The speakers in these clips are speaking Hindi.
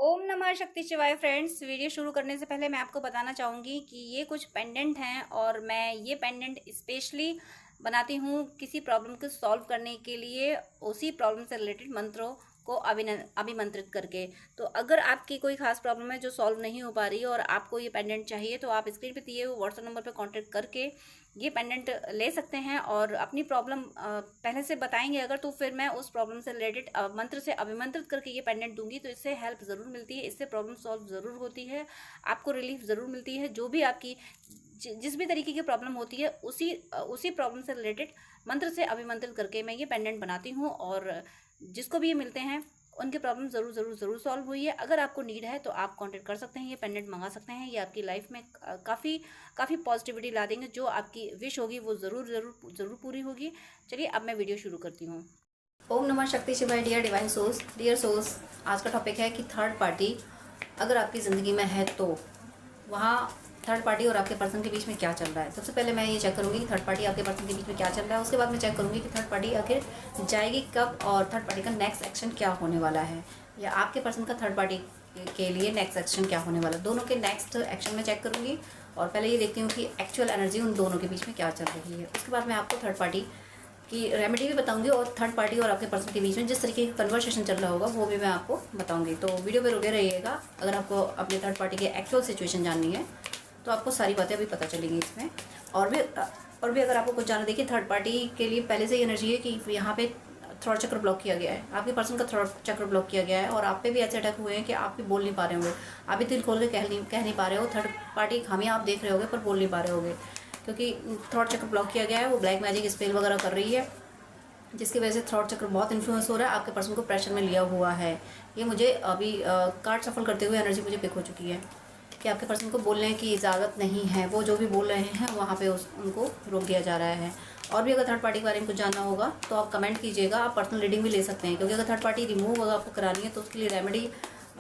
ओम नमः शक्ति शिवाय फ्रेंड्स। वीडियो शुरू करने से पहले मैं आपको बताना चाहूँगी कि ये कुछ पेंडेंट हैं और मैं ये पेंडेंट स्पेशली बनाती हूँ किसी प्रॉब्लम को सॉल्व करने के लिए, उसी प्रॉब्लम से रिलेटेड मंत्रों को अभिमंत्रित करके। तो अगर आपकी कोई खास प्रॉब्लम है जो सॉल्व नहीं हो पा रही है और आपको ये पेंडेंट चाहिए, तो आप स्क्रीन पे दिए हुए व्हाट्सएप नंबर पे कांटेक्ट करके ये पेंडेंट ले सकते हैं और अपनी प्रॉब्लम पहले से बताएंगे अगर, तो फिर मैं उस प्रॉब्लम से रिलेटेड मंत्र से अभिमंत्रित करके ये पेंडेंट दूंगी। तो इससे हेल्प ज़रूर मिलती है, इससे प्रॉब्लम सॉल्व ज़रूर होती है, आपको रिलीफ ज़रूर मिलती है। जो भी आपकी जिस भी तरीके की प्रॉब्लम होती है उसी प्रॉब्लम से रिलेटेड मंत्र से अभिमंत्रित करके मैं ये पेंडेंट बनाती हूँ और जिसको भी ये मिलते हैं उनकी प्रॉब्लम ज़रूर ज़रूर ज़रूर सॉल्व हुई है। अगर आपको नीड है तो आप कांटेक्ट कर सकते हैं, ये पेंडेंट मंगा सकते हैं। ये आपकी लाइफ में काफ़ी पॉजिटिविटी ला देंगे। जो आपकी विश होगी वो ज़रूर ज़रूर ज़रूर पूरी होगी। चलिए अब मैं वीडियो शुरू करती हूँ। ओम नमः शक्ति शिवाय। Dear divine source, dear source, आज का टॉपिक है कि थर्ड पार्टी अगर आपकी ज़िंदगी में है तो वहाँ थर्ड पार्टी और आपके पर्सन के बीच में क्या चल रहा है। सबसे पहले मैं ये चेक करूँगी कि थर्ड पार्टी आपके पर्सन के बीच में क्या चल रहा है। उसके बाद मैं चेक करूँगी कि थर्ड पार्टी आखिर जाएगी कब और थर्ड पार्टी का नेक्स्ट एक्शन क्या होने वाला है, या आपके पर्सन का थर्ड पार्टी के लिए नेक्स्ट एक्शन क्या होने वाला है। दोनों के नेक्स्ट एक्शन में चेक करूँगी और पहले ये देखती हूँ कि एक्चुअल एनर्जी उन दोनों के बीच में क्या चल रही है। उसके बाद मैं आपको थर्ड पार्टी की रेमेडी भी बताऊंगी और थर्ड पार्टी और आपके पर्सन के बीच में जिस तरीके का कन्वर्सेशन चल रहा होगा वो भी मैं आपको बताऊंगी। तो वीडियो पे रुके रहिएगा। अगर आपको अपने थर्ड पार्टी की एक्चुअल सिचुएशन जाननी है तो आपको सारी बातें अभी पता चलेंगी इसमें। और भी अगर आपको कुछ जानना, देखिए थर्ड पार्टी के लिए पहले से ही एनर्जी है कि यहाँ पे थ्रॉट चक्र ब्लॉक किया गया है, आपके पर्सन का थ्रॉट चक्र ब्लॉक किया गया है और आप पे भी ऐसे अटैक हुए हैं कि आप भी बोल नहीं पा रहे होंगे, आप भी दिल खोल के कह नहीं पा रहे हो। थर्ड पार्टी खामियां आप देख रहे होगे पर बोल नहीं पा रहे होगे क्योंकि थ्रॉट चक्र ब्लॉक किया गया है। वो ब्लैक मैजिक स्पेल वगैरह कर रही है जिसकी वजह से थ्रॉट चक्र बहुत इन्फ्लुएंस हो रहा है, आपके पर्सन को प्रेशर में लिया हुआ है। ये मुझे अभी कार्ड सफल करते हुए एनर्जी मुझे पिक हो चुकी है कि आपके पर्सन को बोलने की इजाज़त नहीं है। वो जो भी बोल रहे हैं वहाँ पे उनको रोक दिया जा रहा है। और भी अगर थर्ड पार्टी के बारे में कुछ जानना होगा तो आप कमेंट कीजिएगा। आप पर्सनल रीडिंग भी ले सकते हैं क्योंकि अगर थर्ड पार्टी रिमूव अगर आपको करानी है तो उसके लिए रेमेडी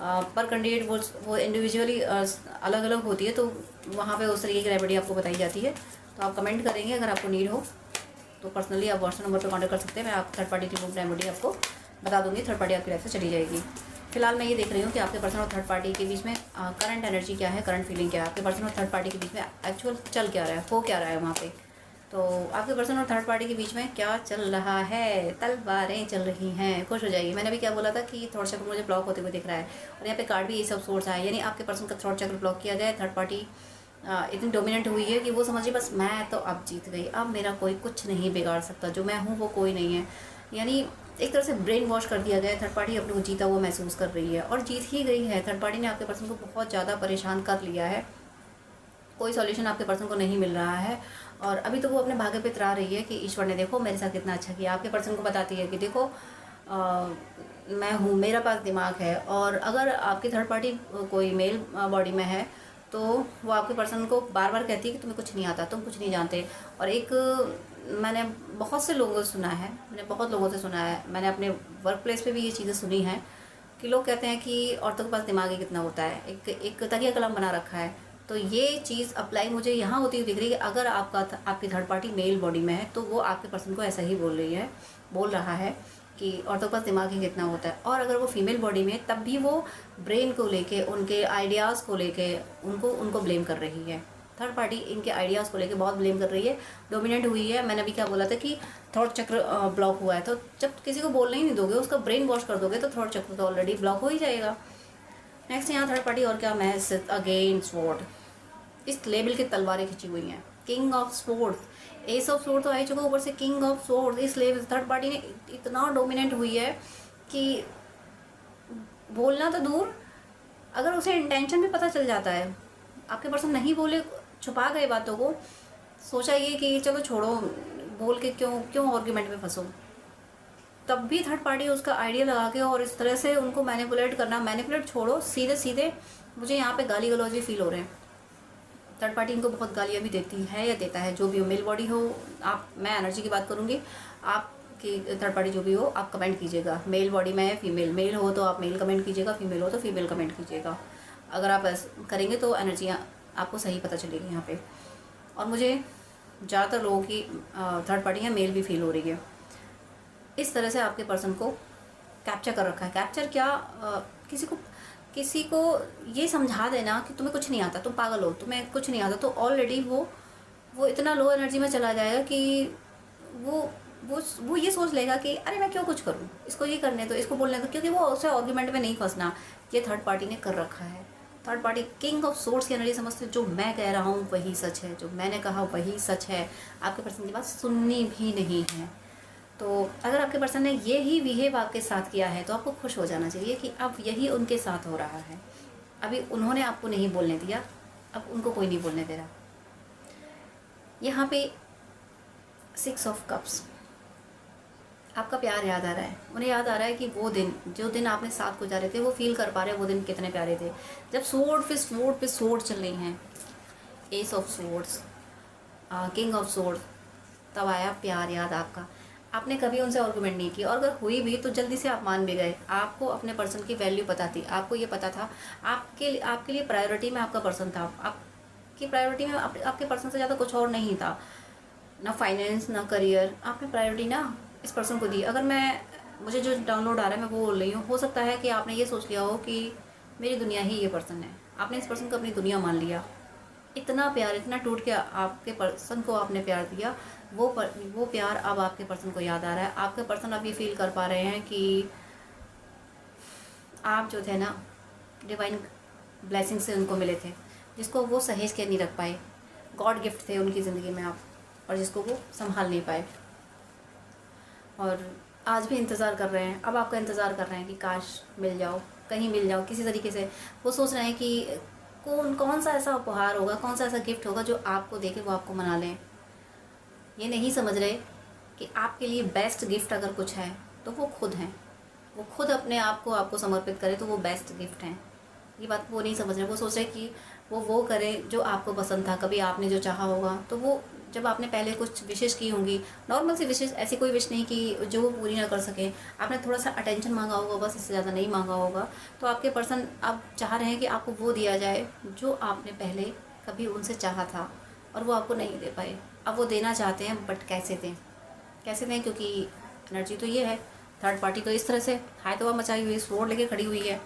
पर कैंडिडेट वो इंडिविजुअली अलग अलग होती है, तो वहाँ पे उस तरीके की रेमेडी आपको बताई जाती है। तो आप कमेंट करेंगे अगर आपको नीड हो तो पर्सनली आप व्हाट्सएप नंबर पर कॉन्टैक्ट कर सकते हैं। मैं आप थर्ड पार्टी रिमूव रेमेडी आपको बता दूंगी। थर्ड पार्टी आपकी लाइफ से चली जाएगी। फिलहाल मैं ये देख रही हूँ कि आपके पर्सन और थर्ड पार्टी के बीच में करंट एनर्जी क्या है, करंट फीलिंग क्या है, आपके पर्सन और थर्ड पार्टी के बीच में एक्चुअल चल क्या रहा है, हो क्या रहा है वहाँ पे। तो आपके पर्सन और थर्ड पार्टी के बीच में क्या चल रहा है, तलवारें चल रही हैं। खुश हो जाइए। मैंने भी क्या बोला था कि थ्रॉट चक्र मुझे ब्लॉक होते हुए दिख रहा है और यहाँ पे कार्ड भी ये सब सोर्स है, यानी आपके पर्सन का थ्रॉट चक्र ब्लॉक किया गया है। थर्ड पार्टी इतनी डोमिनेंट हुई है कि वो समझिए बस मैं तो अब जीत गई, अब मेरा कोई कुछ नहीं बिगाड़ सकता, जो मैं हूँ वो कोई नहीं है। यानी एक तरह से ब्रेन वॉश कर दिया गया है। थर्ड पार्टी अपने को जीता हुआ महसूस कर रही है और जीत ही गई है। थर्ड पार्टी ने आपके पर्सन को बहुत ज़्यादा परेशान कर लिया है, कोई सॉल्यूशन आपके पर्सन को नहीं मिल रहा है और अभी तो वो अपने भाग्य पे इतरा रही है कि ईश्वर ने देखो मेरे साथ कितना अच्छा किया। आपके पर्सन को बताती है कि देखो मैं हूँ, मेरा पास दिमाग है। और अगर आपकी थर्ड पार्टी कोई मेल बॉडी में है तो वो आपके पर्सन को बार बार कहती है कि तुम्हें कुछ नहीं आता, तुम कुछ नहीं जानते। और एक मैंने बहुत से लोगों से सुना है, मैंने बहुत लोगों से सुना है, मैंने अपने वर्क प्लेस पे भी ये चीज़ें सुनी हैं कि लोग कहते हैं कि औरतों के पास दिमाग ही कितना होता है, एक तकिया कलम बना रखा है। तो ये चीज़ अप्लाई मुझे यहाँ होती हुई दिख रही है कि अगर आपकी थर्ड पार्टी मेल बॉडी में है तो वो आपके पर्सन को ऐसा ही बोल रहा है कि औरतों के पास दिमाग ही कितना होता है। और अगर वो फीमेल बॉडी में है तब भी वो ब्रेन को लेके, उनके आइडियाज़ को लेके उनको ब्लेम कर रही है। थर्ड पार्टी इनके आइडियाज़ को लेके बहुत ब्लेम कर रही है, डोमिनेंट हुई है। मैंने अभी क्या बोला था कि थ्रॉट चक्र ब्लॉक हुआ है, तो जब किसी को बोलने ही नहीं दोगे, उसका ब्रेन वॉश कर दोगे तो थ्रॉट चक्र तो ऑलरेडी ब्लॉक हो ही जाएगा। नेक्स्ट यहाँ थर्ड पार्टी और क्या, मैं अगेन स्वॉर्ड, इस लेवल की तलवारें खिंची हुई हैं। King of sword, S of sword तो आ चुका, ऊपर से किंग ऑफ स्वॉर्ड। इस लेवल थर्ड पार्टी ने इतना डोमिनेंट हुई है कि बोलना तो दूर, अगर उसे इंटेंशन भी पता चल जाता है, आपके पर्सन नहीं बोले, छुपा गए बातों को, सोचा ये कि चलो छोड़ो, बोल के क्यों आर्ग्यूमेंट में फंसो, तब भी थर्ड पार्टी उसका आइडिया लगा के और इस तरह से उनको मैनिपुलेट छोड़ो, सीधे सीधे मुझे यहाँ पे गाली गलौज भी फील हो रहे हैं। थर्ड पार्टी इनको बहुत गालियाँ भी देती है या देता है, जो भी हो, मेल बॉडी हो, मैं एनर्जी की बात करूँगी, आपकी थर्ड पार्टी जो भी हो आप कमेंट कीजिएगा। मेल बॉडी में है, फीमेल मेल हो तो आप मेल कमेंट कीजिएगा, फीमेल हो तो फीमेल कमेंट कीजिएगा। अगर आप ऐसा करेंगे तो एनर्जियाँ आपको सही पता चलेगी यहाँ पे। और मुझे ज़्यादातर लोगों की थर्ड पार्टी है मेल भी फील हो रही है। इस तरह से आपके पर्सन को कैप्चर कर रखा है। कैप्चर क्या, किसी को किसी को ये समझा देना कि तुम्हें कुछ नहीं आता, तुम पागल हो, तुम्हें कुछ नहीं आता, तो ऑलरेडी वो इतना लो एनर्जी में चला जाएगा कि वो वो ये सोच लेगा कि अरे मैं क्यों कुछ करूँ, इसको ये करने दो, इसको बोलने दो, क्योंकि वो उसे आर्गुमेंट में नहीं फंसना। ये थर्ड पार्टी ने कर रखा है। Third party king of source की एनर्जी समझते, जो मैं कह रहा हूँ वही सच है, जो मैंने कहा वही सच है, आपके पर्सन की बात सुननी भी नहीं है। तो अगर आपके पर्सन ने ये ही बिहेव आपके साथ किया है तो आपको खुश हो जाना चाहिए कि अब यही उनके साथ हो रहा है। अभी उन्होंने आपको नहीं बोलने दिया, अब उनको कोई नहीं बोलने दे रहा। यहाँ पे 6 ऑफ कप्स, आपका प्यार याद आ रहा है, उन्हें याद आ रहा है कि वो दिन, जो दिन आपने साथ गुजारे थे, वो फील कर पा रहे हैं वो दिन कितने प्यारे थे, जब सोर्ड पे सोर्ड चल रही हैं, S of swords, king of sword, तब आया प्यार याद आपका। आपने कभी उनसे आर्गुमेंट नहीं की, और अगर हुई भी तो जल्दी से आप मान भी गए। आपको अपने पर्सन की वैल्यू पता थी, आपको ये पता था आपके लिए प्रायोरिटी में आपका पर्सन था, आपकी प्रायोरिटी में आपके पर्सन से ज़्यादा कुछ और नहीं था, ना फाइनेंस ना करियर, आपने प्रायोरिटी ना इस पर्सन को दी। अगर मुझे जो डाउनलोड आ रहा है मैं वो बोल रही हूँ, हो सकता है कि आपने ये सोच लिया हो कि मेरी दुनिया ही ये पर्सन है, आपने इस पर्सन को अपनी दुनिया मान लिया। इतना प्यार, इतना टूट के आपके पर्सन को आपने प्यार दिया, वो प्यार अब आपके पर्सन को याद आ रहा है। आपके पर्सन अब ये फील कर पा रहे हैं कि आप जो थे ना, डिवाइन ब्लेसिंग से उनको मिले थे, जिसको वो सहेज के नहीं रख पाए, गॉड गिफ्ट थे उनकी ज़िंदगी में आप, और जिसको वो संभाल नहीं पाए, और आज भी इंतज़ार कर रहे हैं। अब आपका इंतज़ार कर रहे हैं कि काश मिल जाओ, कहीं मिल जाओ किसी तरीके से। वो सोच रहे हैं कि कौन सा ऐसा उपहार होगा, कौन सा ऐसा गिफ्ट होगा जो आपको देके वो आपको मना लें। ये नहीं समझ रहे कि आपके लिए बेस्ट गिफ्ट अगर कुछ है तो वो खुद हैं, वो खुद अपने आप को आपको समर्पित करे तो वो बेस्ट गिफ्ट हैं। ये बात वो नहीं समझ रहे। वो सोच रहे कि वो करे जो आपको पसंद था, कभी आपने जो चाहा होगा। तो वो जब आपने पहले कुछ विशेष की होंगी, नॉर्मल सी विशेष, ऐसी कोई विश नहीं कि जो वो पूरी ना कर सके, आपने थोड़ा सा अटेंशन मांगा होगा, बस इससे ज़्यादा नहीं मांगा होगा। तो आपके पर्सन अब चाह रहे हैं कि आपको वो दिया जाए जो आपने पहले कभी उनसे चाहा था और वो आपको नहीं दे पाए। अब वो देना चाहते हैं, बट कैसे दें, कैसे दें, क्योंकि एनर्जी तो ये है। थर्ड पार्टी तो इस तरह से हाय तो मचाई हुई, स्वॉर्ड लेके खड़ी हुई है।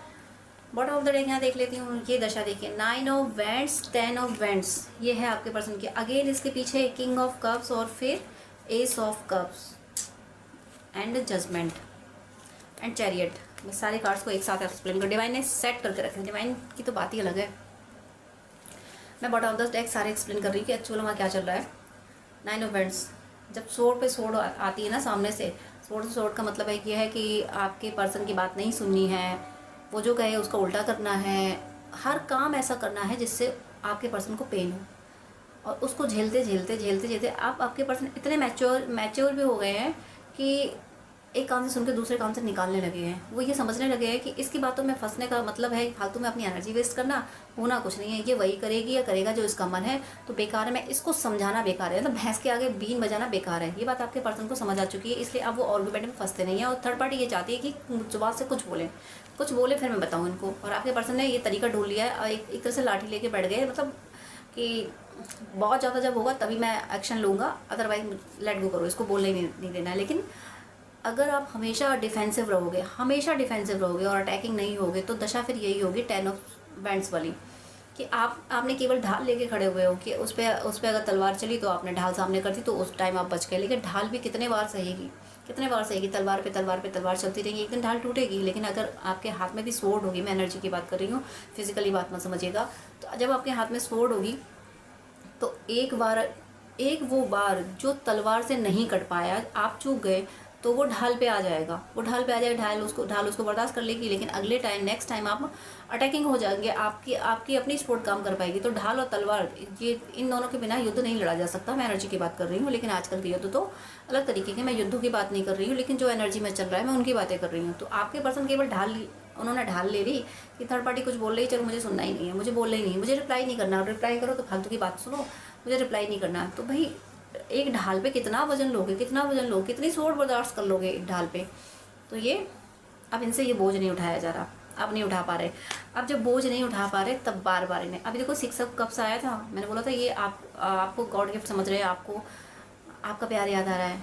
बॉटम ऑफ द डेक यहाँ देख लेती हूँ, ये दशा देखिए, 9 ऑफ वेंट्स, 10 ऑफ वेंट्स, ये है आपके पर्सन की। अगेन इसके पीछे किंग ऑफ कप्स और फिर ace of cups and judgment and chariot. मैं सारे कार्ड्स को एक साथ एक्सप्लेन कर, डिवाइन ने सेट करके रखे, डिवाइन की तो बात ही अलग है। मैं बॉटम ऑफ द डेक सारे एक्सप्लेन कर रही हूँ कि एक्चुअल वहाँ क्या चल रहा है। 9 ऑफ वेंट्स, जब सोर्ड पे सोर्ड आती है ना सामने से, सोर्ड का मतलब है ये है कि आपके पर्सन की बात नहीं सुननी है, वो जो कहे उसका उल्टा करना है, हर काम ऐसा करना है जिससे आपके पर्सन को पेन हो, और उसको झेलते झेलते आप आपके पर्सन इतने मैच्योर भी हो गए हैं कि एक काम से सुन के दूसरे काम से निकालने लगे हैं। वो ये समझने लगे हैं कि इसकी बातों में फंसने का मतलब है फालतू में अपनी एनर्जी वेस्ट करना, होना कुछ नहीं है, ये वही करेगी या करेगा जो इसका मन है, तो बेकार है, मैं इसको समझाना बेकार है, मतलब भैंस के आगे बीन बजाना बेकार है। ये बात आपके पर्सन को समझ आ चुकी है, इसलिए अब वो आर्गुमेंट में फंसते नहीं है। और थर्ड पार्टी ये चाहती है कि जुबान से कुछ बोले फिर मैं बताऊँ इनको। और आपके पर्सन ने ये तरीका ढूंढ लिया है, एक तरह से लाठी लेके बैठ गए, मतलब कि बहुत ज़्यादा जब होगा तभी मैं एक्शन लूँगा, अदरवाइज लेट गो करो, इसको बोलने नहीं देना है। लेकिन अगर आप हमेशा डिफेंसिव रहोगे और अटैकिंग नहीं होगे तो दशा फिर यही होगी 10 ऑफ वेंट्स वाली, कि आपने केवल ढाल लेके खड़े हुए हो कि उस पर अगर तलवार चली तो आपने ढाल सामने कर दी तो उस टाइम आप बच गए। लेकिन ढाल भी कितने बार सहेगी, तलवार पे तलवार चलती रहेगी, एक दिन ढाल टूटेगी। लेकिन अगर आपके हाथ में भी स्वॉर्ड होगी, मैं एनर्जी की बात कर रही हूँ, फिजिकली बात मत समझिएगा, तो जब आपके हाथ में स्वॉर्ड होगी तो एक वो बार जो तलवार से नहीं कट पाया, आप चूक गए, तो वो ढाल पे आ जाएगा, ढाल उसको बर्दाश्त कर लेगी। लेकिन अगले टाइम, नेक्स्ट टाइम आप अटैकिंग हो जाएंगे, आपकी अपनी स्पोर्ट काम कर पाएगी। तो ढाल और तलवार, ये इन दोनों के बिना युद्ध नहीं लड़ा जा सकता। मैं एनर्जी की बात कर रही हूँ, लेकिन आजकल के युद्ध तो अलग तरीके के, मैं युद्धों की बात नहीं कर रही हूँ, लेकिन जो एनर्जी में चल रहा है मैं उनकी बातें कर रही हूँ। तो आपके पर्सन केवल उन्होंने ढाल ले ली कि थर्ड पार्टी कुछ बोल रही, चलो मुझे सुनना ही नहीं है, मुझे बोलना ही नहीं है, मुझे रिप्लाई नहीं करना, रिप्लाई करो तो फालतू की बात सुनो, मुझे रिप्लाई नहीं करना। तो भाई एक ढाल पे कितना वजन लोगे, कितनी स्वॉर्ड बर्दाश्त कर लोगे एक ढाल पे। तो ये अब इनसे ये बोझ नहीं उठाया जा रहा, अब नहीं उठा पा रहे। अब जब बोझ नहीं उठा पा रहे तब बार बार इन्हें, अभी देखो 6 ऑफ कप्स आया था, मैंने बोला था ये आपको गॉड गिफ्ट समझ रहे हैं, आपको आपका प्यार याद आ रहा है,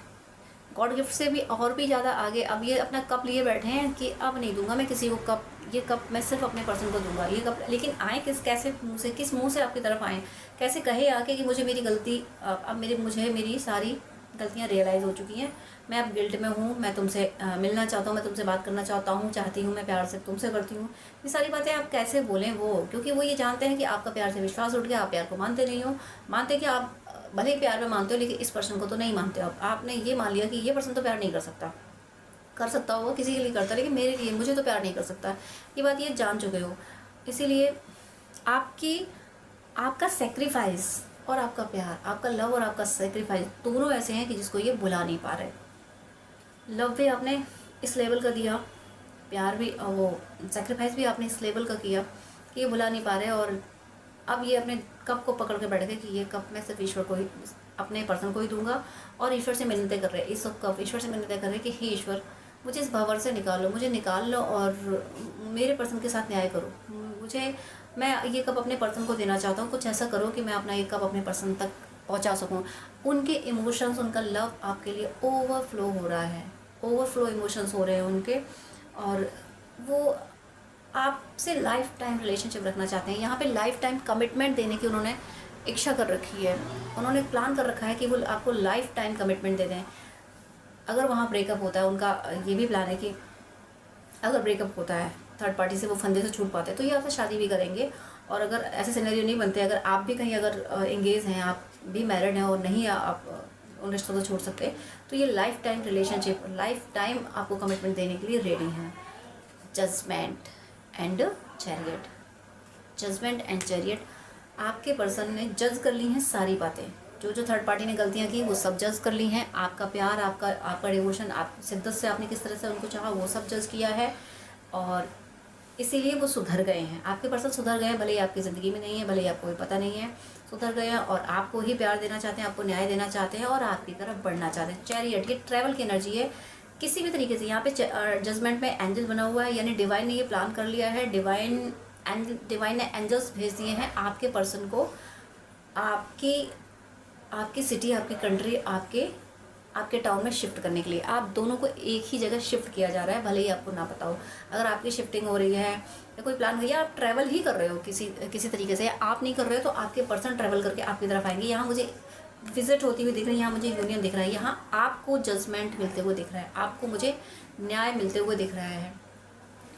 गॉड गिफ्ट से भी और भी ज़्यादा आगे। अब ये अपना कप लिए बैठे हैं कि अब नहीं दूंगा मैं किसी को कप, ये कप मैं सिर्फ अपने पर्सन को दूंगा ये कप, लेकिन आए कैसे मुँह से, किस मुँह से आपकी तरफ आए, कैसे कहे आके कि मुझे मेरी गलती, अब मुझे मेरी सारी गलतियाँ रियलाइज़ हो चुकी हैं, मैं अब गिल्ट में हूँ, मैं तुमसे मिलना चाहता हूँ, मैं तुमसे बात करना चाहती हूँ, मैं प्यार से तुमसे करती हूँ। ये सारी बातें आप कैसे बोलें वो, क्योंकि वो ये जानते हैं कि आपका प्यार से विश्वास उठ गया, आप प्यार को मानते नहीं हो, मानते कि आप भले ही प्यार में मानते हो लेकिन इस पर्सन को तो नहीं मानते हो। आपने ये मान लिया कि ये पर्सन तो प्यार नहीं कर सकता होगा किसी के लिए करता, लेकिन मेरे लिए, मुझे तो प्यार नहीं कर सकता, ये बात ये जान चुके हो। इसीलिए आपका सेक्रीफाइस और आपका प्यार, आपका लव और आपका सेक्रीफाइस दोनों ऐसे हैं कि जिसको ये भुला नहीं पा रहे। लव भी आपने इस लेवल का दिया, प्यार भी, वो सेक्रीफाइस भी आपने इस लेवल का किया कि ये भुला नहीं पा रहे। और अब ये अपने कप को पकड़ के बैठ गए कि ये कप मैं सिर्फ ईश्वर को ही, अपने पर्सन को ही दूंगा, और ईश्वर से मिन्नतें कर रहे हैं, इस कप ईश्वर से मिन्नतें कर रहे हैं कि हे ईश्वर, मुझे इस भंवर से निकालो, मुझे निकाल लो और मेरे पर्सन के साथ न्याय करो। मैं ये कप अपने पर्सन को देना चाहता हूँ, कुछ ऐसा करो कि मैं अपना ये कप अपने पर्सन तक पहुँचा सकूँ। उनके इमोशंस, उनका लव आपके लिए ओवरफ्लो हो रहा है, ओवरफ्लो इमोशंस हो रहे हैं उनके, और वो आपसे लाइफ टाइम रिलेशनशिप रखना चाहते हैं। यहाँ पे लाइफ टाइम कमिटमेंट देने की उन्होंने इच्छा कर रखी है, उन्होंने प्लान कर रखा है कि वो आपको लाइफ टाइम कमिटमेंट दे दें। अगर वहाँ ब्रेकअप होता है, उनका ये भी प्लान है कि अगर ब्रेकअप होता है, थर्ड पार्टी से वो फंदे से छूट पाते हैं, तो ये आपसे शादी भी करेंगे। और अगर ऐसे सिनेरियो नहीं बनते, अगर आप भी कहीं अगर एंगेज हैं, आप भी मैरिड हैं और नहीं आप उन रिश्तों को छोड़ सकते, तो ये lifetime relationship, lifetime आपको कमिटमेंट देने के लिए रेडी हैं। Judgment and chariot, judgment and chariot, आपके पर्सन ने जज कर ली हैं सारी बातें, जो थर्ड पार्टी ने गलतियां की वो सब जज कर ली हैं। आपका प्यार, आपका डिवोशन, आप शिद्दत से आपने किस तरह से उनको चाहा वो सब जज किया है, और इसीलिए वो सुधर गए हैं। आपके पर्सन सुधर गए हैं, भले ही आपकी ज़िंदगी में नहीं है, भले ही आपको भी पता नहीं है, सुधर गए हैं और आपको ही प्यार देना चाहते हैं, आपको न्याय देना चाहते हैं और आपकी तरफ बढ़ना चाहते हैं। चैरियट, ये ट्रैवल की एनर्जी है किसी भी तरीके से। यहाँ पे जजमेंट में एंजल बना हुआ है, यानी डिवाइन ने ये प्लान कर लिया है, डिवाइन ने एंजल्स भेज दिए हैं आपके पर्सन को, आपकी सिटी, आपकी कंट्री, आपके टाउन में शिफ्ट करने के लिए। आप दोनों को एक ही जगह शिफ्ट किया जा रहा है, भले ही आपको ना पता हो। अगर आपकी शिफ्टिंग हो रही है या कोई प्लान हो, या आप ट्रैवल ही कर रहे हो किसी तरीके से, या आप नहीं कर रहे हो तो आपके पर्सन ट्रैवल करके आपकी तरफ आएंगे। यहाँ मुझे विजिट होती हुई दिख रही है, यहाँ मुझे यूनियन दिख रहा है, यहाँ आपको जजमेंट मिलते हुए दिख रहा है, आपको मुझे न्याय मिलते हुए दिख रहा है।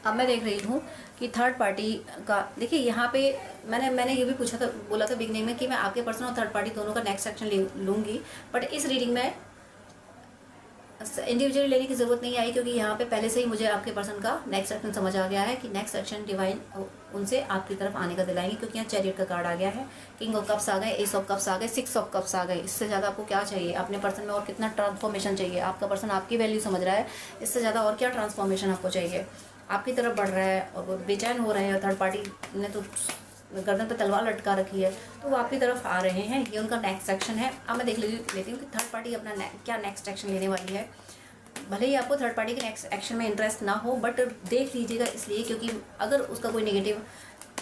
अब मैं देख रही हूँ कि थर्ड पार्टी का, देखिए यहाँ पे मैंने ये भी बोला था बिगनिंग में कि मैं आपके पर्सन और थर्ड पार्टी दोनों का नेक्स्ट एक्शन लूँगी, बट इस रीडिंग में इंडिविजुअली लेने की ज़रूरत नहीं आई, क्योंकि यहाँ पे पहले से ही मुझे आपके पर्सन का नेक्स्ट एक्शन समझ आ गया है कि नेक्स्ट एक्शन डिवाइन उनसे आपकी तरफ आने का दिलाएंगे, क्योंकि यहाँ चैरियट का कार्ड आ गया है, किंग ऑफ कप्स आ गए, एस ऑफ कप्स आ गए, सिक्स ऑफ कप्स आ गए। इससे ज़्यादा आपको क्या चाहिए अपने पर्सन में, और कितना ट्रांसफॉर्मेशन चाहिए? आपका पर्सन आपकी वैल्यू समझ रहा है, इससे ज़्यादा और क्या ट्रांसफॉर्मेशन आपको चाहिए? आपकी तरफ बढ़ रहा है और वो बेचैन हो रहे हैं, थर्ड पार्टी ने तो गर्दन पे तलवार लटका रखी है, तो वो आपकी तरफ आ रहे हैं, ये उनका नेक्स्ट एक्शन है। अब मैं देख लेती हूँ कि थर्ड पार्टी अपना क्या नेक्स्ट एक्शन लेने वाली है। भले ही आपको थर्ड पार्टी के नेक्स्ट एक्शन में इंटरेस्ट ना हो, बट देख लीजिएगा, इसलिए क्योंकि अगर उसका कोई नेगेटिव,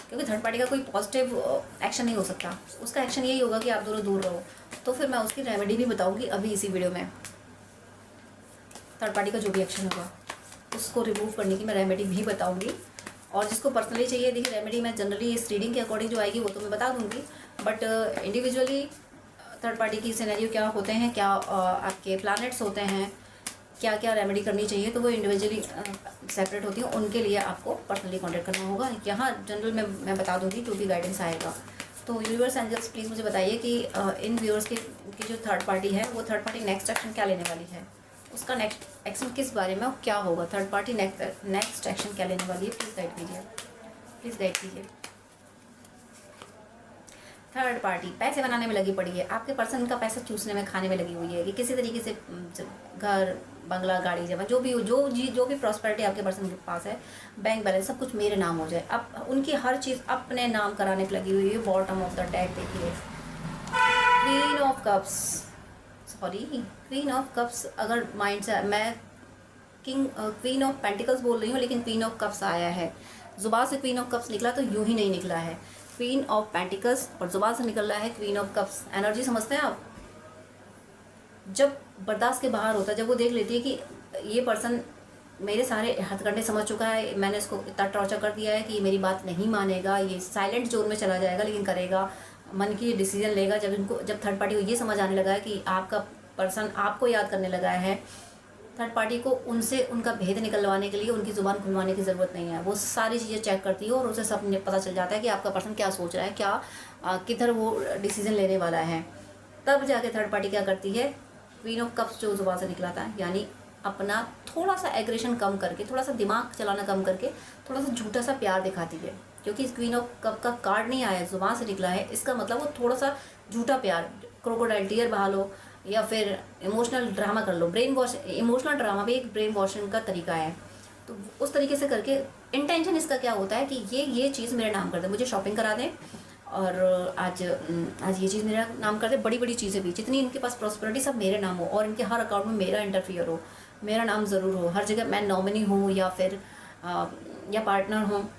क्योंकि थर्ड पार्टी का कोई पॉजिटिव एक्शन नहीं हो सकता, उसका एक्शन यही होगा कि आप दोनों दूर रहो। तो फिर मैं उसकी रेमेडी भी बताऊँगी अभी इसी वीडियो में। थर्ड पार्टी का जो भी एक्शन होगा उसको रिमूव करने की मैं रेमेडी भी बताऊँगी, और जिसको पर्सनली चाहिए, देखिए रेमेडी मैं जनरली इस रीडिंग के अकॉर्डिंग जो आएगी वो तो मैं बता दूंगी, बट इंडिविजुअली थर्ड पार्टी की सिनेरियो क्या होते हैं, क्या आपके प्लैनेट्स होते हैं, क्या क्या रेमेडी करनी चाहिए, तो वो इंडिविजुअली सेपरेट होती है, उनके लिए आपको पर्सनली कांटेक्ट करना होगा। यहाँ जनरल में मैं बता दूंगी जो भी गाइडेंस आएगा। तो यूनिवर्स एंजल्स प्लीज़ मुझे बताइए कि इन व्यूअर्स की जो थर्ड पार्टी है, वो थर्ड पार्टी नेक्स्ट एक्शन क्या लेने वाली है, उसका नेक्स्ट एक्शन किस बारे में और क्या होगा, थर्ड पार्टी नेक्स्ट एक्शन क्या लेने वाली है। प्लीज़ गाइड कीजिए, प्लीज़ गाइड कीजिए। थर्ड पार्टी पैसे बनाने में लगी पड़ी है, आपके पर्सन का पैसा चूसने में, खाने में लगी हुई है, कि किसी तरीके से घर, बंगला, गाड़ी, जमा, जो भी प्रॉस्पेरिटी आपके पर्सन के पास है, बैंक बैलेंस सब कुछ मेरे नाम हो जाए। अब उनकी हर चीज़ अपने नाम कराने पर लगी हुई है। बॉटम ऑफ द डेक देखिए, queen of cups, queen of cups, अगर माइंड से मैं क्वीन ऑफ पेंटिकल्स बोल रही हूँ, लेकिन क्वीन ऑफ कप्स आया है, जुबान से क्वीन ऑफ कप्स निकला तो यूं ही नहीं निकला है, क्वीन ऑफ पेंटिकल्स और जुबान से निकल रहा है क्वीन ऑफ कप्स। एनर्जी समझते हैं आप? जब बर्दाश्त के बाहर होता है, जब वो देख लेती है कि ये पर्सन मेरे सारे हथकंडे समझ चुका है, मैंने इसको इतना टॉर्चर कर दिया है कि ये मेरी बात नहीं मानेगा, ये साइलेंट जोन में चला जाएगा लेकिन करेगा, मन की डिसीजन लेगा। जब थर्ड पार्टी को ये समझ आने लगा है कि आपका पर्सन आपको याद करने लगा है, थर्ड पार्टी को उनसे उनका भेद निकलवाने के लिए उनकी ज़ुबान खुलवाने की ज़रूरत नहीं है। वो सारी चीज़ें चेक करती है और उसे सब पता चल जाता है कि आपका पर्सन क्या सोच रहा है, क्या किधर वो डिसीजन लेने वाला है। तब जाके थर्ड पार्टी क्या करती है, क्वीन ऑफ कप्स जो ज़ुबान से निकलाता है, यानी अपना थोड़ा सा एग्रेशन कम करके, थोड़ा सा दिमाग चलाना कम करके, थोड़ा सा झूठा सा प्यार दिखाती है। क्योंकि क्वीन ऑफ कप का कार्ड नहीं आया, ज़ुबान से निकला है, इसका मतलब वो थोड़ा सा झूठा प्यार, क्रोकोडाइल टीयर बहा लो या फिर इमोशनल ड्रामा कर लो। ब्रेन वॉश, इमोशनल ड्रामा भी एक ब्रेन वॉशिंग का तरीका है। तो उस तरीके से करके इंटेंशन इसका क्या होता है कि ये चीज़ मेरे नाम कर दे, मुझे शॉपिंग करा दें और आज ये चीज़ मेरा नाम कर दे, बड़ी बड़ी चीज़ें भी जितनी इनके पास प्रॉस्पेरिटी सब मेरे नाम हो और इनके हर अकाउंट में मेरा इंटरफियर हो, मेरा नाम ज़रूर हो, हर जगह मैं नॉमिनी हूँ या फिर या पार्टनर हूँ।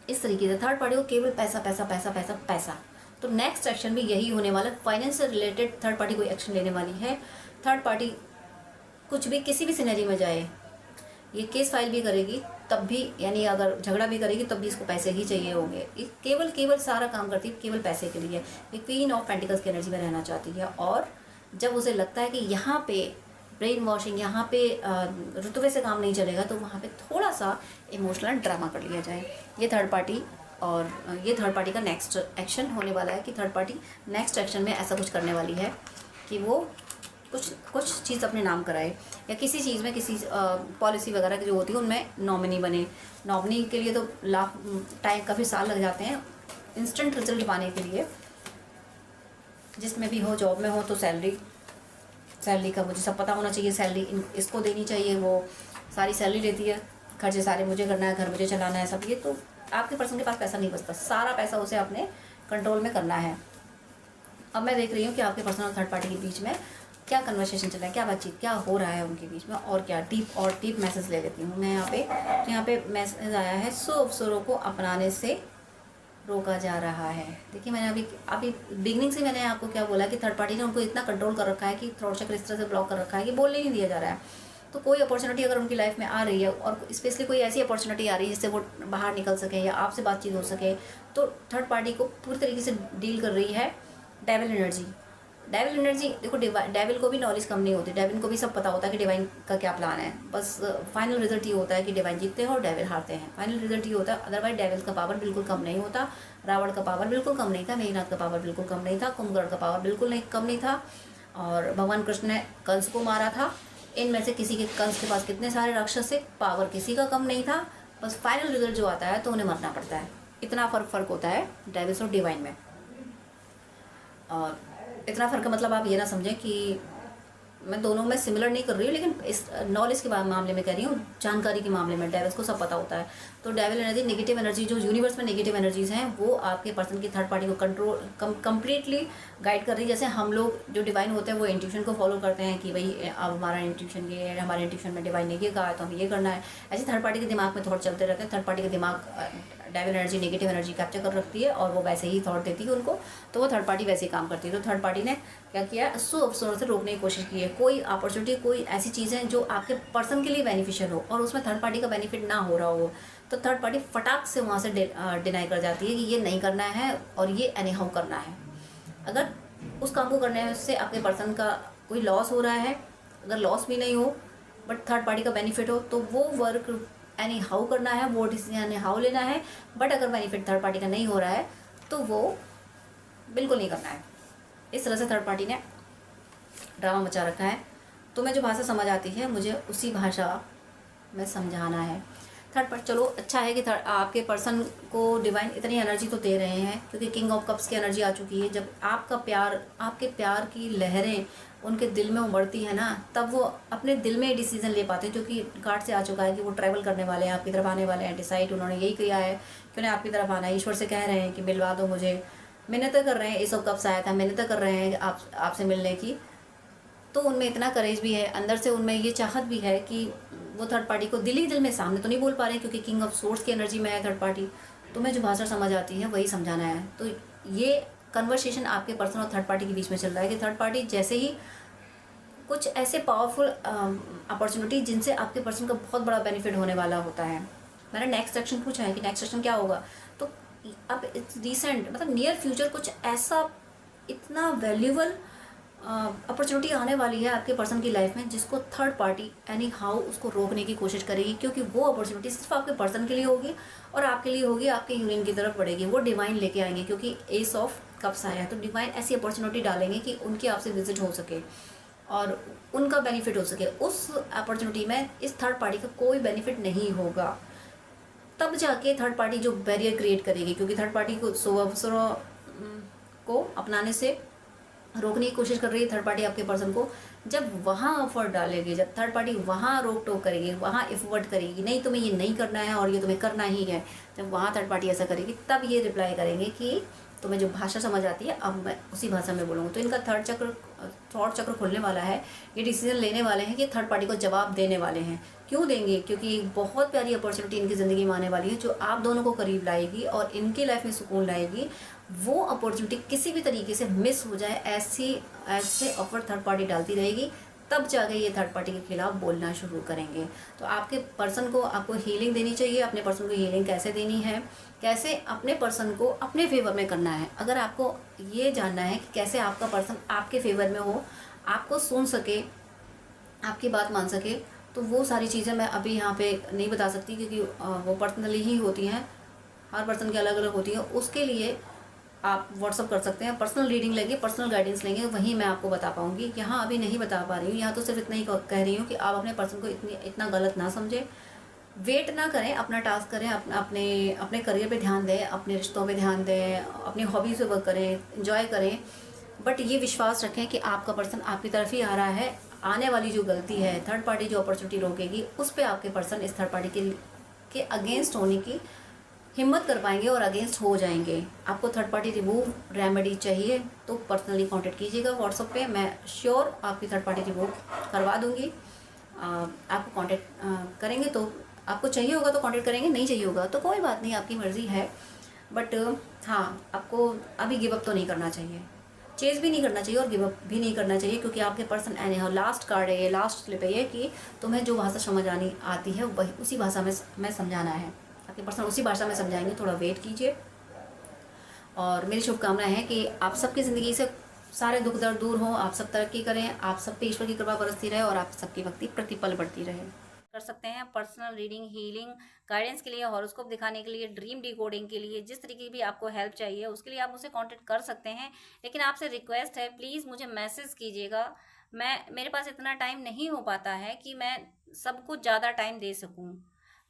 इस तरीके से थर्ड पार्टी को केवल पैसा पैसा पैसा पैसा पैसा। तो नेक्स्ट एक्शन भी यही होने वाला है। फाइनेंस से रिलेटेड थर्ड पार्टी कोई एक्शन लेने वाली है। थर्ड पार्टी कुछ भी किसी भी सिनेरियो में जाए, ये केस फाइल भी करेगी तब भी, यानी अगर झगड़ा भी करेगी तब भी इसको पैसे ही चाहिए होंगे। ये केवल सारा काम करती है केवल पैसे के लिए। ये क्वीन ऑफ पेंटिकल्स की एनर्जी में रहना चाहती है और जब उसे लगता है कि यहाँ पे ब्रेन वॉशिंग, यहाँ पे रुतबे से काम नहीं चलेगा, तो वहाँ पे थोड़ा सा इमोशनल ड्रामा कर लिया जाए। ये थर्ड पार्टी और ये थर्ड पार्टी का नेक्स्ट एक्शन होने वाला है कि थर्ड पार्टी नेक्स्ट एक्शन में ऐसा कुछ करने वाली है कि वो कुछ चीज़ अपने नाम कराए या किसी चीज़ में किसी पॉलिसी वगैरह की जो होती है उनमें नॉमिनी बने। नॉमिनी के लिए तो लाख टाइम, काफ़ी साल लग जाते हैं इंस्टेंट रिजल्ट पाने के लिए। जिसमें भी हो, जॉब में हो तो सैलरी का मुझे सब पता होना चाहिए, सैलरी इसको देनी चाहिए, वो सारी सैलरी लेती है, खर्चे सारे मुझे करना है, घर मुझे चलाना है, सब ये। तो आपके पर्सन के पास पैसा नहीं बचता, सारा पैसा उसे अपने कंट्रोल में करना है। अब मैं देख रही हूँ कि आपके पर्सन और थर्ड पार्टी के बीच में क्या कन्वर्सेशन चल रहा है, क्या बातचीत, क्या हो रहा है उनके बीच में और क्या डीप मैसेज ले लेती हूँ मैं यहाँ पे मैसेज आया है, सो अवसरों को अपनाने से रोका जा रहा है। देखिए मैंने अभी बिगनिंग से मैंने आपको क्या बोला कि थर्ड पार्टी ने उनको इतना कंट्रोल कर रखा है कि थ्रोट चक्र इस तरह से ब्लॉक कर रखा है कि बोलने नहीं दिया जा रहा है। तो कोई अपॉर्चुनिटी अगर उनकी लाइफ में आ रही है और स्पेशली कोई ऐसी अपॉर्चुनिटी आ रही है जिससे वो बाहर निकल सके या आपसे बातचीत हो सके, तो थर्ड पार्टी को पूरी तरीके से डील कर रही है डेविल एनर्जी। डेविल एनर्जी, देखो डेविल को भी नॉलेज कम नहीं होती, डेविल को भी सब पता होता है कि डिवाइन का क्या प्लान है। बस फाइनल रिजल्ट ये होता है कि डिवाइन जीतते हैं और डेविल हारते हैं, फाइनल रिजल्ट ये होता है। अदरवाइज डेविल का पावर बिल्कुल कम नहीं होता, रावण का पावर बिल्कुल कम नहीं था, मेघनाथ का पावर बिल्कुल कम नहीं था, कुंभकर्ण का पावर बिल्कुल नहीं कम नहीं था, और भगवान कृष्ण ने कंस को मारा था। इनमें से किसी के कंस के पास कितने सारे राक्षस थे, पावर किसी का कम नहीं था। बस फाइनल रिजल्ट जो आता है तो उन्हें मरना पड़ता है। इतना फर्क होता है डेविल्स और डिवाइन में। और इतना फ़र्क का मतलब आप ये ना समझें कि मैं दोनों में सिमिलर नहीं कर रही हूँ, लेकिन इस नॉलेज के मामले में कह रही हूँ, जानकारी के मामले में डेविल्स को सब पता होता है। तो डेविल एनर्जी, नेगेटिव एनर्जी, जो यूनिवर्स में नेगेटिव एनर्जीज हैं वो आपके पर्सन की थर्ड पार्टी को कंट्रोल कम्प्लीटली गाइड कर रही है। जैसे हम लोग जो डिवाइन होते हैं वो इंट्यूशन को फॉलो करते हैं कि भाई अब हमारा इंट्यूशन ये है, हमारे इंट्यूशन में डिवाइन ने ये कहा है तो हमें ये करना है। ऐसे थर्ड पार्टी के दिमाग में थॉट चलते रहते हैं। थर्ड पार्टी के दिमाग devil energy, negative energy capture कर रखती है और वो वैसे ही थॉट देती है उनको, तो वो थर्ड पार्टी वैसे ही काम करती है। तो थर्ड पार्टी ने क्या किया, अवसरों से रोकने की कोशिश की है। कोई अपॉर्चुनिटी, कोई ऐसी चीज़ें जो आपके पर्सन के लिए बेनिफिशियल हो और उसमें थर्ड पार्टी का बेनिफिट ना हो रहा हो, तो थर्ड पार्टी फटाक से वहाँ से डिनाई कर जाती है कि ये नहीं करना है और ये एनी हाउ करना है। अगर उस काम को करने से आपके पर्सन का कोई लॉस हो रहा है, अगर लॉस भी नहीं हो बट थर्ड पार्टी का बेनिफिट हो, तो वो वर्क एनी हाउ करना है, वो डिसीजन एनी हाउ लेना है। बट अगर बेनिफिट थर्ड पार्टी का नहीं हो रहा है तो वो बिल्कुल नहीं करना है। इस तरह से थर्ड पार्टी ने ड्रामा मचा रखा है। तो मैं जो भाषा समझ आती है मुझे उसी भाषा में समझाना है। थर्ड पार्टी, चलो अच्छा है कि आपके पर्सन को डिवाइन इतनी एनर्जी तो दे रहे हैं, क्योंकि किंग ऑफ कप्स की एनर्जी आ चुकी है। जब आपके प्यार की लहरें उनके दिल में उमड़ती है ना, तब वो अपने दिल में डिसीजन ले पाते हैं, क्योंकि कार्ड से आ चुका है कि वो ट्रैवल करने वाले हैं, आपकी तरफ आने वाले हैं। डिसाइड उन्होंने यही किया है कि उन्हें आपकी तरफ आना है। ईश्वर से कह रहे हैं कि मिलवा दो मुझे, मिन्नतें कर रहे हैं। एस ऑफ कप्स आया था, मिन्नतें कर रहे हैं आपसे मिलने की। तो उनमें इतना करेज भी है, अंदर से उनमें ये चाहत भी है कि वो थर्ड पार्टी को दिल ही दिल में, सामने तो नहीं बोल पा रहे क्योंकि किंग ऑफ सोर्स की एनर्जी में है थर्ड पार्टी। तो मैं जो भाषा समझ आती है वही समझाना है। तो ये कन्वर्सेशन आपके पर्सन और थर्ड पार्टी के बीच में चल रहा है कि थर्ड पार्टी जैसे ही कुछ ऐसे पावरफुल अपॉर्चुनिटी जिनसे आपके पर्सन का बहुत बड़ा बेनिफिट होने वाला होता है। मैंने नेक्स्ट सेक्शन पूछा है कि नेक्स्ट सेक्शन क्या होगा, तो अब रिसेंट मतलब नियर फ्यूचर कुछ ऐसा इतना वैल्यूबल अपॉर्चुनिटी आने वाली है आपके पर्सन की लाइफ में जिसको थर्ड पार्टी एनी हाउ उसको रोकने की कोशिश करेगी, क्योंकि वो अपॉर्चुनिटी सिर्फ आपके पर्सन के लिए होगी और आपके लिए होगी, आपके यूनियन की तरफ बढ़ेगी। वो डिवाइन लेके आएंगे क्योंकि एस ऑफ कप्स आया है, तो डिवाइन ऐसी अपॉर्चुनिटी डालेंगे कि उनकी आपसे विजिट हो सके और उनका बेनिफिट हो सके। उस अपॉर्चुनिटी में इस थर्ड पार्टी का कोई बेनिफिट नहीं होगा, तब जाके थर्ड पार्टी जो बैरियर क्रिएट करेगी, क्योंकि थर्ड पार्टी को अवसरों को अपनाने से रोकने की कोशिश कर रही है थर्ड पार्टी आपके पर्सन को। जब वहाँ ऑफर डालेगी, जब थर्ड पार्टी वहाँ रोक टोक करेगी, वहाँ इफवर्ट करेगी, नहीं तुम्हें ये नहीं करना है और ये तुम्हें करना ही है, जब वहाँ थर्ड पार्टी ऐसा करेगी तब ये रिप्लाई करेंगे कि तुम्हें जो भाषा समझ आती है अब मैं उसी भाषा में बोलूँगा। तो इनका थॉट चक्र खुलने वाला है, ये डिसीजन लेने वाले हैं कि थर्ड पार्टी को जवाब देने वाले हैं। क्यों देंगे? क्योंकि बहुत प्यारी अपॉर्चुनिटी इनकी ज़िंदगी में आने वाली है जो आप दोनों को करीब लाएगी और इनकी लाइफ में सुकून लाएगी। वो अपॉर्चुनिटी किसी भी तरीके से मिस हो जाए, ऐसे ऑफर थर्ड पार्टी डालती रहेगी, तब जाके ये थर्ड पार्टी के खिलाफ बोलना शुरू करेंगे। तो आपके पर्सन को आपको हीलिंग देनी चाहिए। अपने पर्सन को हीलिंग कैसे देनी है, कैसे अपने पर्सन को अपने फेवर में करना है। अगर आपको ये जानना है कि कैसे आपका पर्सन आपके फेवर में हो, आपको सुन सके, आपकी बात मान सके, तो वो सारी चीज़ें मैं अभी यहाँ पे नहीं बता सकती क्योंकि वो पर्सनली ही होती हैं, हर पर्सन की अलग अलग होती है। उसके लिए आप व्हाट्सअप कर सकते हैं, पर्सनल रीडिंग लेंगे, पर्सनल गाइडेंस लेंगे, वहीं मैं आपको बता पाऊंगी। यहाँ अभी नहीं बता पा रही हूँ, यहाँ तो सिर्फ इतना ही कह रही हूँ कि आप अपने पर्सन को इतना गलत ना समझें, वेट ना करें, अपना टास्क करें, अपने करियर पे ध्यान दें, अपने रिश्तों पे ध्यान दें, अपनी हॉबीज़ पे वर्क करें, इंजॉय करें। बट ये विश्वास रखें कि आपका पर्सन आपकी तरफ ही आ रहा है। आने वाली जो गलती है, थर्ड पार्टी जो अपॉर्चुनिटी रोकेगी, उस पर आपके पर्सन इस थर्ड पार्टी के अगेंस्ट होने की हिम्मत कर पाएंगे और अगेंस्ट हो जाएंगे। आपको थर्ड पार्टी रिमूव रेमेडी चाहिए तो पर्सनली कांटेक्ट कीजिएगा व्हाट्सएप पे, मैं श्योर आपकी थर्ड पार्टी रिमूव करवा दूंगी। आपको कांटेक्ट करेंगे तो आपको चाहिए होगा तो कांटेक्ट करेंगे, नहीं चाहिए होगा तो कोई बात नहीं, आपकी मर्ज़ी है। बट हाँ, आपको अभी गिव अप तो नहीं करना चाहिए, चेज भी नहीं करना चाहिए और गिव अप भी नहीं करना चाहिए, क्योंकि आपके person any how last card है ये, लास्ट स्लिप है ये कि तुम्हें जो भाषा समझ आती है वही उसी भाषा में समझाना है। आपके पर्सन उसी भाषा में समझाएंगे, थोड़ा वेट कीजिए। और मेरी शुभकामनाएं हैं कि आप सबकी ज़िंदगी से सारे दुख दर्द दूर हों, आप सब तरक्की करें, आप सब पे ईश्वर की कृपा बरसती रहे और आप सबकी भक्ति प्रतिपल बढ़ती रहे। कर सकते हैं पर्सनल रीडिंग, हीलिंग, गाइडेंस के लिए, हॉरोस्कोप दिखाने के लिए, ड्रीम डिकोडिंग के लिए, जिस तरीके की भी आपको हेल्प चाहिए उसके लिए आप मुझसे कांटेक्ट कर सकते हैं। लेकिन आपसे रिक्वेस्ट है, प्लीज़ मुझे मैसेज कीजिएगा। मेरे पास इतना टाइम नहीं हो पाता है कि मैं सब कुछ ज़्यादा टाइम दे सकूँ।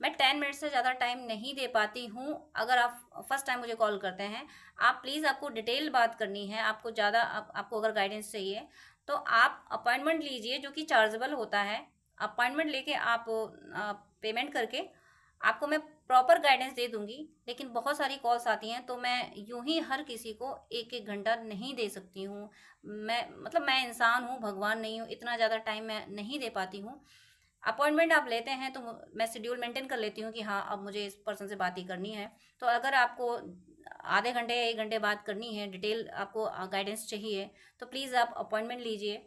मैं 10 मिनट से ज़्यादा टाइम नहीं दे पाती हूँ। अगर आप फर्स्ट टाइम मुझे कॉल करते हैं, आप प्लीज़, आपको डिटेल बात करनी है, आपको ज़्यादा आपको अगर गाइडेंस चाहिए तो आप अपॉइंटमेंट लीजिए, जो कि चार्जेबल होता है। अपॉइंटमेंट लेके आप पेमेंट करके आपको मैं प्रॉपर गाइडेंस दे दूंगी। लेकिन बहुत सारी कॉल्स आती हैं तो मैं यूं ही हर किसी को एक एक घंटा नहीं दे सकती हूँ। मैं इंसान हूँ, भगवान नहीं हूँ, इतना ज़्यादा टाइम मैं नहीं दे पाती हूँ। अपॉइंटमेंट आप लेते हैं तो मैं शेड्यूल मेंटेन कर लेती हूँ कि हाँ, अब मुझे इस पर्सन से बात ही करनी है। तो अगर आपको आधे घंटे या 1 घंटे बात करनी है, डिटेल आपको गाइडेंस चाहिए, तो प्लीज़ आप अपॉइंटमेंट लीजिए।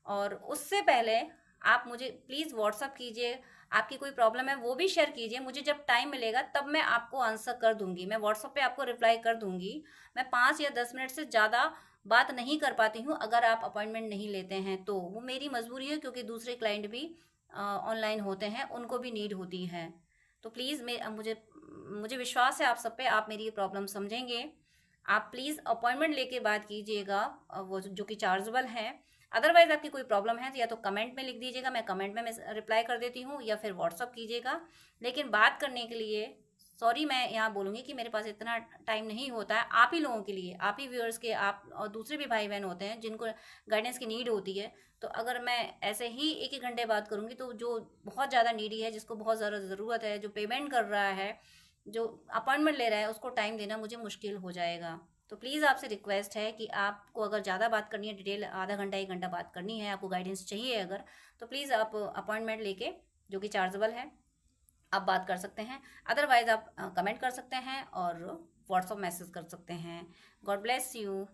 और उससे पहले आप मुझे प्लीज़ व्हाट्सअप कीजिए, आपकी कोई प्रॉब्लम है वो भी शेयर कीजिए। मुझे जब टाइम मिलेगा तब मैं आपको आंसर कर दूंगी, मैं व्हाट्सअप पे आपको रिप्लाई कर दूंगी। मैं 5 या 10 मिनट से ज़्यादा बात नहीं कर पाती हूँ अगर आप अपॉइंटमेंट नहीं लेते हैं तो। वो मेरी मजबूरी है, क्योंकि दूसरे क्लाइंट भी ऑनलाइन होते हैं, उनको भी नीड होती है। तो प्लीज़ मुझे विश्वास है आप सब पे, आप मेरी प्रॉब्लम समझेंगे। आप प्लीज़ अपॉइंटमेंट लेके बात कीजिएगा, वो जो कि चार्जेबल है। अदरवाइज़ आपकी कोई प्रॉब्लम है तो या तो कमेंट में लिख दीजिएगा, मैं कमेंट में मैं रिप्लाई कर देती हूँ, या फिर व्हाट्सअप कीजिएगा। लेकिन बात करने के लिए सॉरी, मैं यहाँ बोलूँगी कि मेरे पास इतना टाइम नहीं होता है। आप ही लोगों के लिए, आप ही व्यूअर्स के, आप और दूसरे भी भाई बहन होते हैं जिनको गाइडेंस की नीड होती है। तो अगर मैं ऐसे ही 1-1 घंटे बात करूँगी तो जो बहुत ज़्यादा नीडी है, जिसको बहुत ज़्यादा ज़रूरत है, जो पेमेंट कर रहा है, जो अपॉइंटमेंट ले रहा है, उसको टाइम देना मुझे मुश्किल हो जाएगा। तो प्लीज़ आपसे रिक्वेस्ट है कि आपको अगर ज़्यादा बात करनी है, डिटेल आधा घंटा 1 घंटा बात करनी है, आपको गाइडेंस चाहिए अगर, तो प्लीज़ आप अपॉइंटमेंट लेके, जो कि चार्जेबल है, आप बात कर सकते हैं। अदरवाइज़ आप कमेंट कर सकते हैं और व्हाट्सअप मैसेज कर सकते हैं। God bless you.